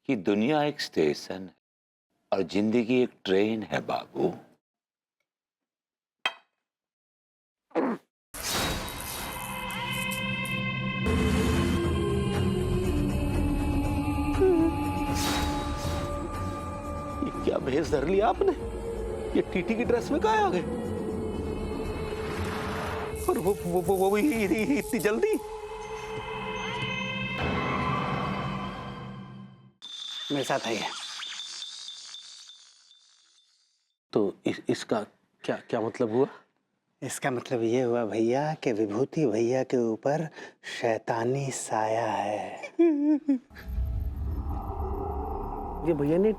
कि दुनिया एक स्टेशन है और जिंदगी एक ट्रेन है बाबू। ये क्या भेष धर लिया आपने? ये टीटी की ड्रेस में कहाँ आ गए? और वो भी इतनी जल्दी? मेरे साथ आइए। तो इसका क्या क्या मतलब हुआ? इसका मतलब ये हुआ भैया कि विभूति भैया के ऊपर शैतानी साया है। ये भैया ने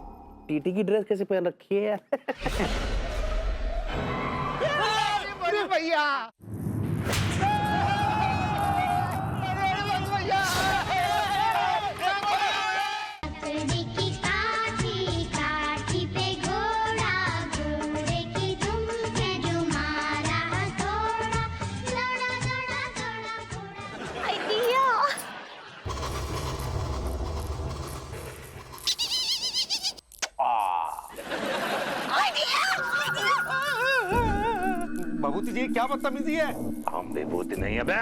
टीटी की ड्रेस कैसे पहन रखी है यार? अरे भैया भभूति जी क्या बदतमीजी है? हम विभूति नहीं है बे,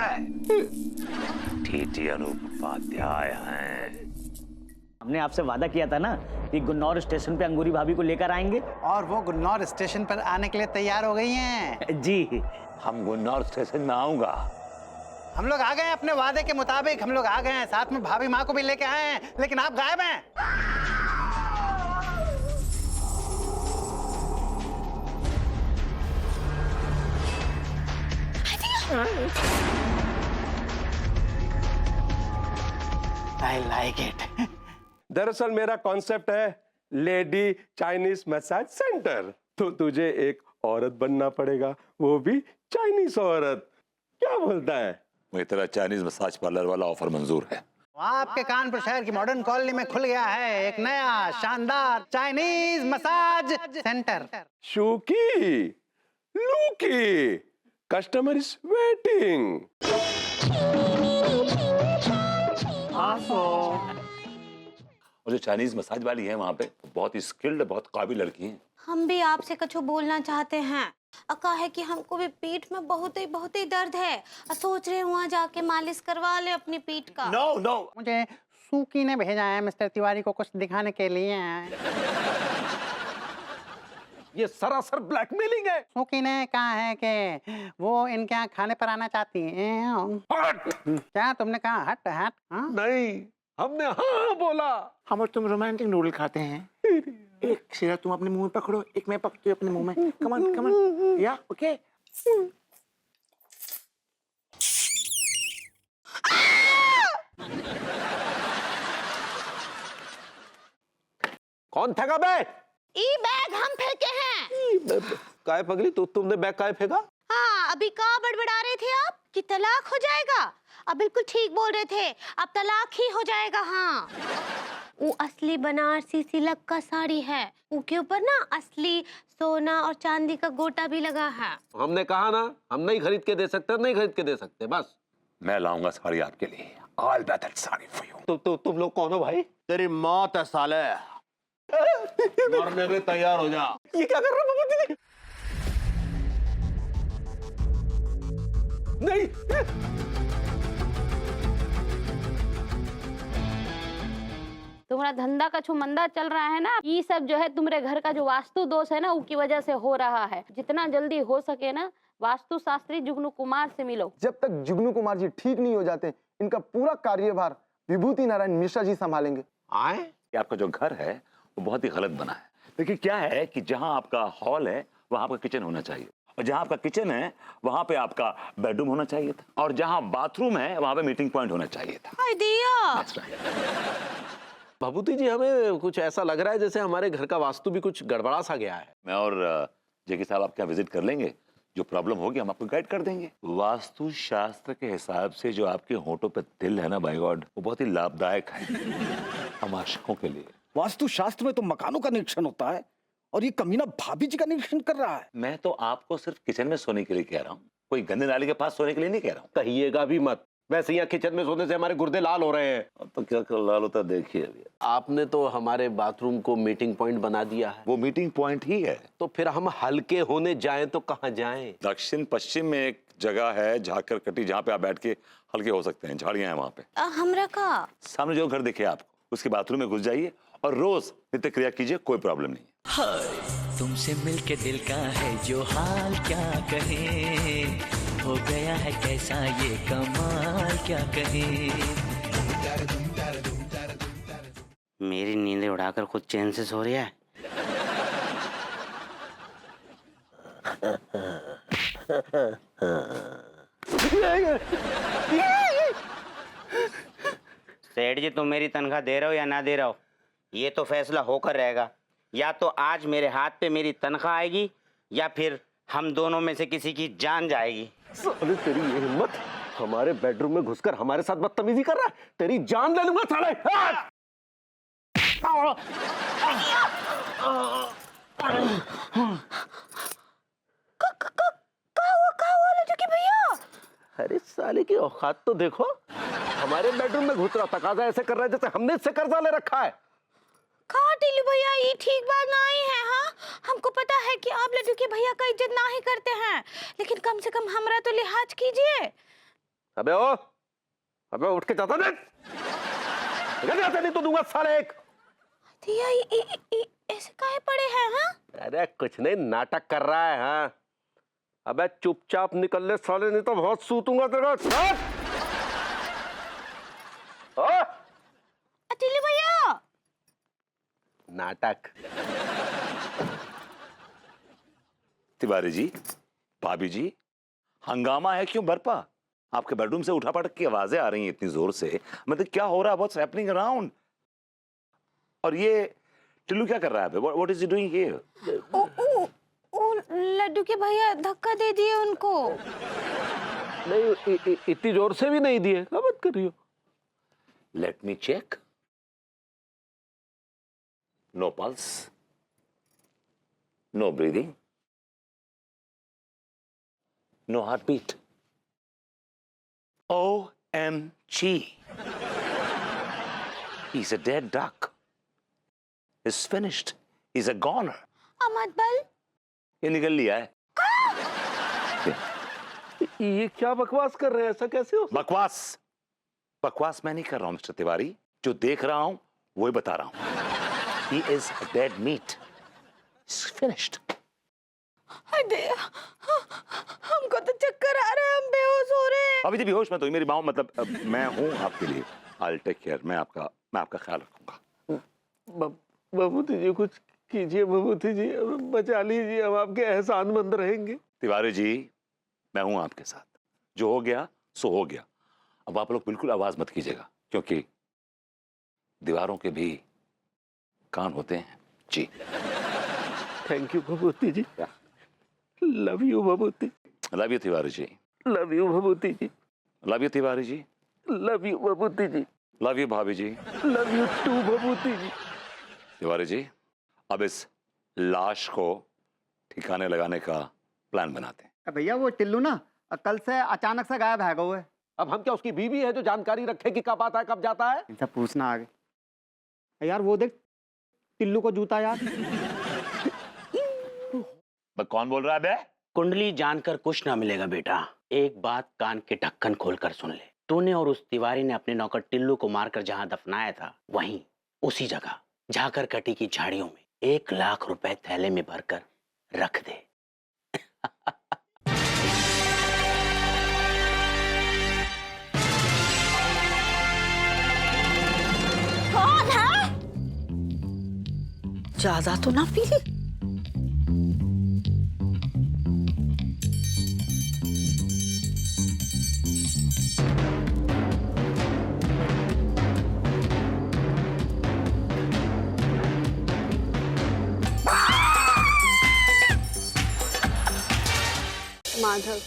टीटी अनूप उपाध्याय हैं। हमने आपसे वादा किया था ना कि गुन्नौर स्टेशन पे अंगूरी भाभी को लेकर आएंगे। और वो गुन्नौर स्टेशन पर आने के लिए तैयार हो गई हैं। जी हम गुन्नौर स्टेशन में आऊंगा। हम लोग आ गए हैं अपने वादे के मुताबिक, हम लोग आ गए हैं, साथ में भाभी माँ को भी लेके आए हैं, लेकिन आप गायब हैं। I like it. दरअसल मेरा कॉन्सेप्ट है लेडी चाइनीज मसाज सेंटर। तो तुझे एक औरत बनना पड़ेगा, वो भी चाइनीज औरत। क्या बोलता है? मुझे तेरा चाइनीज मसाज पार्लर वाला ऑफर मंजूर है। आपके कानपुर शहर की मॉडर्न कॉलोनी में खुल गया है एक नया शानदार चाइनीज मसाज सेंटर। शूकी, लूकी, कस्टमर इज वेटिंग। और जो चाइनीज मसाज वाली है वहाँ पे बहुत ही स्किल्ड, बहुत काबिल लड़की है। हम भी आपसे कुछ बोलना चाहते हैं। अका है कि हमको भी पीठ में बहुत ही दर्द है। सोच रहे हैं वहाँ जाके मालिश करवा ले अपनी पीठ का। नो नो, मुझे सूकी ने भेजा है मिस्टर तिवारी को कुछ दिखाने के लिए। ये सरासर ब्लैकमेलिंग है। सूकी ने कहा है कि वो इनके यहाँ खाने पर आना चाहती हैं। क्या तुमने कहा? हट हट। हाँ? नहीं, हमने हाँ बोला। हम और तुम रोमांटिक नूडल खाते हैं। एक सिरा तुम अपने मुंह में पकड़ो, एक मैं पकड़ती हूँ अपने मुंह में। कमन कमन, या ओके। कौन फेंका बैग? ई बैग हम फेंके हैं। काय पगली, तो तुमने बैग काय फेंका? हाँ, अभी कहाँ बड़बड़ा रहे थे आप कि तलाक हो जाएगा? अब बिल्कुल ठीक बोल रहे थे, अब तलाक ही हो जाएगा। हाँ, वो असली बनारसी सिल्क का साड़ी है, उसके ऊपर ना असली सोना और चांदी का गोटा भी लगा है। हमने कहा ना, हम नहीं खरीद के दे सकते, नहीं खरीद के दे सकते। बस मैं लाऊंगा साड़ी आपके लिए। I'll buy that sari for you। तुम लोग कौन हो भाई? तेरी मौत है साले। मरने में तैयार हो जा। ये क्या कर रहा है? नहीं, तुम्हारा धंधा का मंदा चल रहा है ना, ये सब जो है तुम्हारे घर का जो वास्तु दोष है ना, उसकी वजह से हो रहा है। जितना जल्दी हो सके ना वास्तु शास्त्री जुगनू कुमार से मिलो। जब तक जुगनू कुमार जी ठीक नहीं हो जाते, इनका पूरा कार्यभार विभूति नारायण मिश्रा जी संभालेंगे। आए? कि आपका जो घर है वो बहुत ही गलत बना है। देखिए क्या है कि जहाँ आपका हॉल है वहाँ आपका किचन होना चाहिए, और जहाँ आपका किचन है वहाँ पे आपका बेडरूम होना चाहिए था, और जहाँ बाथरूम है वहाँ पे मीटिंग पॉइंट होना चाहिए था। हाय दिया। That's right। भभूति जी, हमें कुछ ऐसा लग रहा है जैसे हमारे घर का वास्तु भी कुछ गड़बड़ा सा गया है। मैं और जेकी साहब आपके यहाँ विजिट कर लेंगे, जो प्रॉब्लम होगी हम आपको गाइड कर देंगे। वास्तु शास्त्र के हिसाब से जो आपके होंठों पे तिल है ना, बाय गॉड, वो बहुत ही लाभदायक है हम आशिकों के लिए। वास्तु शास्त्र में तो मकानों का निरीक्षण होता है और ये कमीना भाभी जी का निरीक्षण कर रहा है। मैं तो आपको सिर्फ किचन में सोने के लिए कह रहा हूँ, कोई गंदे नाली के पास सोने के लिए नहीं कह रहा हूँ। कहिएगा भी मत। वैसे यहाँ किचन में सोने से हमारे गुर्दे लाल हो रहे हैं। अब तो क्या कर लाल होता देखिए अभी। आपने तो हमारे बाथरूम को मीटिंग पॉइंट बना दिया है, वो मीटिंग पॉइंट ही है। तो फिर हम हल्के होने जाएं तो कहाँ जाएं? दक्षिण पश्चिम में एक जगह है झाकर कटी, जहाँ पे आप बैठ के हल्के हो सकते हैं। झाड़ियां हैं वहाँ पे। हमरा का सामने जो घर दिखे आपको, उसके बाथरूम में घुस जाइए और रोज नित्य क्रिया कीजिए, कोई प्रॉब्लम नहीं है। हाय तुमसे मिलके दिल का है जो हाल, क्या कहें हो गया है कैसा ये कमाल, क्या कहें। मेरी नींदें उड़ाकर खुद चैन से सो रहा है। सेठ जी, तुम मेरी तनख्वाह दे रहे हो या ना दे रहे हो, ये तो फैसला होकर रहेगा। या तो आज मेरे हाथ पे मेरी तनख्वाह आएगी या फिर हम दोनों में से किसी की जान जाएगी। साले तेरी ये हिम्मत, हमारे बेडरूम में घुसकर हमारे साथ बदतमीजी कर रहा है, तेरी जान ले लूंगा साले। अरे साले की औकात तो देखो, हमारे बेडरूम में घुस रहा, तकाजा ऐसे कर रहा है जैसे हमने इससे कर्जा ले रखा है। कहा टिल्लू भैया, ये ठीक बात नहीं है। हाँ, हमको पता है कि आप लड्डू के भैया का इज्जत ना ही करते हैं, लेकिन कम से कम हमरा तो लिहाज कीजिए। अबे उठ के जाता नहीं तो दूंगा साले एक। भैया ऐसे काहे पड़े हैं? हाँ, अरे कुछ नहीं, नाटक कर रहा है। हाँ, अबे चुपचाप निकल ले साले, नहीं तो बहुत सूतूंगा तेरा। टिल्लू भैया, नाटक। तिवारी जी, भाभी जी, हंगामा है क्यों बरपा? आपके बेडरूम से उठा पटक की आवाजें आ रही हैं इतनी जोर से, मतलब क्या हो रहा है? What's happening around? और ये टिल्लू क्या कर रहा है? What is he doing here? लड्डू के भैया धक्का दे दिए उनको। नहीं, इतनी जोर से भी नहीं दिए। क्या बात कर रही हो? Let me check. No pulse, no breathing, no heart beat. OMG. He's a dead duck. He's finished. He's a goner. अमत बल, ये निकल लिया है। ये क्या बकवास कर रहे हैं? ऐसा कैसे हो? बकवास मैं नहीं कर रहा हूं मिस्टर तिवारी, जो देख रहा हूं वही बता रहा हूं। He is a dead meat. He's finished. हमको तो चक्कर आ रहा है, हम बेहोश हो रहे हैं। अभी तो बेहोश मत हो, मेरी बाहों, मतलब मैं हूं आपके लिए। I'll take care. मैं आपका ख्याल रखूंगा। बबूती जी कुछ कीजिए, बबूती जी बचा लीजिए, हम आपके एहसानमंद रहेंगे। तिवारी जी, मैं हूं आपके साथ, जो हो गया सो हो गया। अब आप लोग बिल्कुल आवाज मत कीजिएगा, क्योंकि दीवारों के भी कान होते हैं जी। Thank you Babuti ji. Love you Babuti. Love you Tiwari ji. Love you Babuti ji. Love you Tiwari ji. Love you Babuti ji. Love you भाभी जी। Love you too Babuti ji. Tiwari ji, अब इस लाश को ठिकाने लगाने का प्लान बनाते हैं। भैया वो टिल्लू ना कल से अचानक से गायब है हुए। अब हम क्या उसकी बीवी है जो जानकारी रखे कि कब आता है कब जाता है? इनसे पूछना आगे। यार वो देख टिल्लू को जूता यार। कौन बोल रहा है बे? कुंडली जानकर कुछ ना मिलेगा बेटा, एक बात कान के ढक्कन खोलकर सुन ले। तूने और उस तिवारी ने अपने नौकर टिल्लू को मारकर जहां दफनाया था, वहीं उसी जगह झाकर कटी की झाड़ियों में 1 लाख रुपए थैले में भरकर रख दे। कौन है? ज्यादा तो ना पी ली। माधव,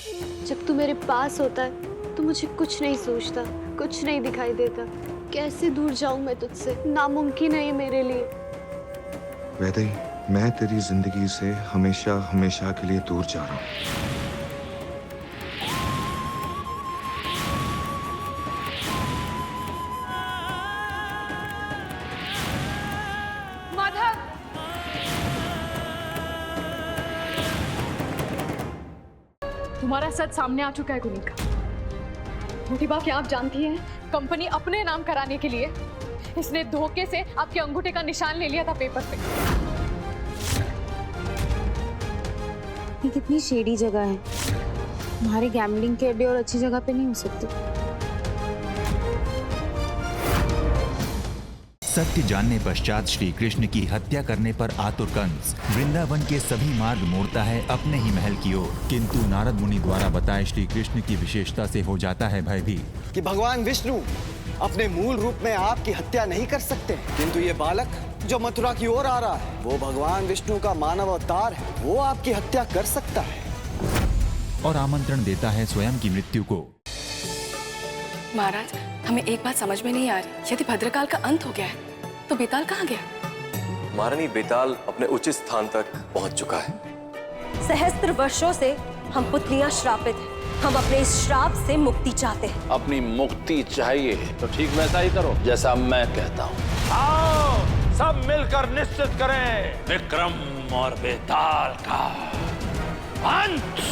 जब तू मेरे पास होता है तो मुझे कुछ नहीं सोचता, कुछ नहीं दिखाई देता। कैसे दूर जाऊं मैं तुझसे? नामुमकिन है ये मेरे लिए। वैदेही, मैं तेरी जिंदगी से हमेशा हमेशा के लिए दूर जा रहा हूँ। तुम्हारा सच सामने आ चुका है गुनिका। मोटी बात क्या आप जानती हैं, कंपनी अपने नाम कराने के लिए इसने धोखे से आपके अंगूठे का निशान ले लिया था पेपर पे। ये कितनी शेडी जगह है, हमारे गैम्बलिंग के अड्डे और अच्छी जगह पे नहीं हो सकती। सत्य जानने पश्चात श्री कृष्ण की हत्या करने पर आतुर कंस वृंदावन के सभी मार्ग मोड़ता है अपने ही महल की ओर, किंतु नारद मुनि द्वारा बताए श्री कृष्ण की विशेषता से हो जाता है भयभीत कि भगवान विष्णु अपने मूल रूप में आपकी हत्या नहीं कर सकते, किंतु ये बालक जो मथुरा की ओर आ रहा है वो भगवान विष्णु का मानव अवतार है, वो आपकी हत्या कर सकता है। और आमंत्रण देता है स्वयं की मृत्यु को। महाराज, हमें एक बात समझ में नहीं आ रही, यदि भद्रकाल का अंत हो गया है तो बेताल कहाँ गया? महारानी, बेताल अपने उचित स्थान तक पहुंच चुका है। सहस्त्र वर्षों से हम पुतलियां श्रापित हैं, हम अपने इस श्राप से मुक्ति चाहते हैं। अपनी मुक्ति चाहिए तो ठीक वैसा ही करो जैसा मैं कहता हूँ। आओ सब मिलकर निश्चित करें विक्रम और बेताल का अंत।